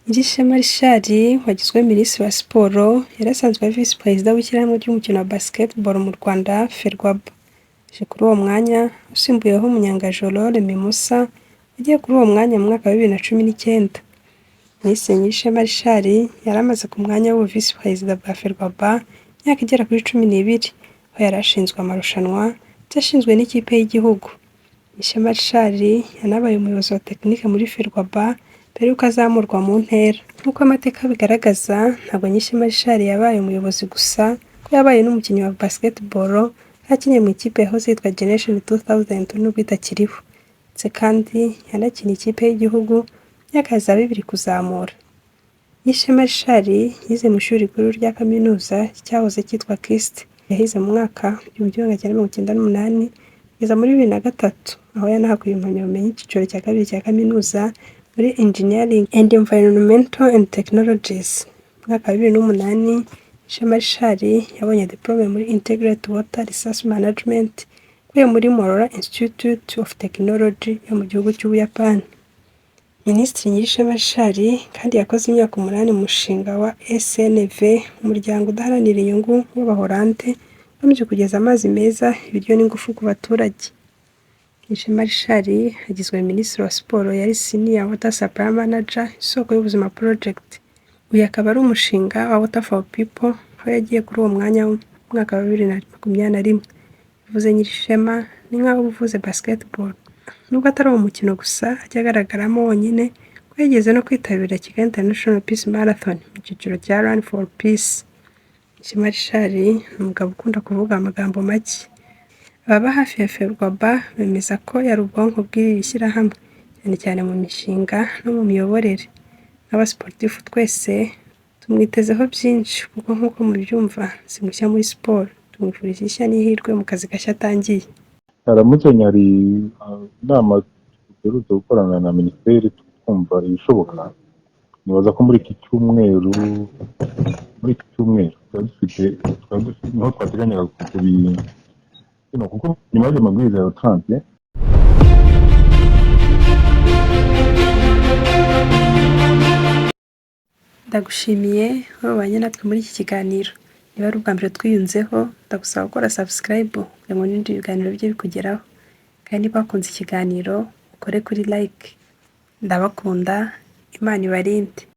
Nyirishema Richard wagizwe Minisitiri wa Siporo yari asanzwe ari Visi Perezida w'ishyirahamwe ry'umukino wa Basketball mu Rwanda Ferwafa. Aje kuri uwo mwanya usimbuyeho Munyangaju Remy Musa wagiye kuri uwo mwanya mu mwaka wa 2019. Minisitiri Nyirishema Richard yari amaze ku mwanya w'ubu Visi Perezida bwa Ferwafa imyaka igera kuri 12, aho yari ashinzwe amarushanwa ashinzwe n'ikipe y'igihugu. Nyirishema Richard yanabaye umuyobozi wa tekinike muri Ferwafa mbere yuko azamurwa mu ntera. Nk'uko amateka bigaragaza, ntabwo Nyirishema Richard yabaye umuyobozi gusa, ko yabaye n'umukinnyi wa basketball, yakiniye mu ikipe yahoze yitwa Generation 2000 n'ubwo itakiriho. Ndetse kandi yanakiniye ikipe y'igihugu imyaka ya 2 kuzamura. Nyirishema Richard yize mu ishuri rikuru rya kaminuza cyahoze cyitwa KIST. Yahize mu mwaka 1998 kugeza muri 2003, aho yanahakuye impamyabumenyi icyiciro cya kabiri cya kaminuza muri Engineering and Environmental and Technologies. Mu mwaka wa 2008, Nyirishema Richard yabonye diplome muri Integrated Water Resource Management kuye muri Morora Institute of Technology yo mu gihugu cy'Ubuyapani. Minisitiri Nyirishema Richard kandi yakoze imyaka 8 mu mushinga wa SNV, umuryango udaharanira inyungu w'Abahorande ugamije kugeza amazi meza, ibiryo n'ingufu ku baturage. Nyirishema Richard agizwe Minisitiri wa Siporo yari Senior Water Supply Manager Isoko y'Ubuzima Project. Uyu akaba ari umushinga wa Water for People, aho yagiye kuri uwo mwanya mu mwaka wa 2021. Bivuze Nyirishema ni nk'aho uvuze basketball, nubwo atari umukino gusa ajya agaragaramo wonyine, ko yageze no kwitabira Kigali International Peace Marathon mu cyiciro cya Run for Peace. Nyirishema Richard ni umugabo ukunda kuvuga amagambo make. Ababa hafi ya Ferwafa bemeza ko yari ubwonko bw'iri shyirahamwe, cyane cyane mu mishinga no mu miyoborere. Nk'abasportifu twese tumwitezeho byinshi, kuko nk'uko mubyumva si mushya muri siporo. Tumwifurije ishya n'ihirwe mu kazi gashya atangiye. Haramutse hari inama duherutse gukorana na Minisiteri twumva ibishoboka. Nibaza ko muri iki cyumweru niho twateganyaga kuko nyuma y'amabwiriza ya Trump. Ndagushimiye wabanye natwe muri iki kiganiro. Niba ari ubwa mbere twiyunzeho, ndagusaba gukora subscribe kugira ngo n'ibindi biganiro bijye bikugeraho. Kandi niba wakunze ikiganiro ukore kuri like. Ndabakunda, Imana ibarinde.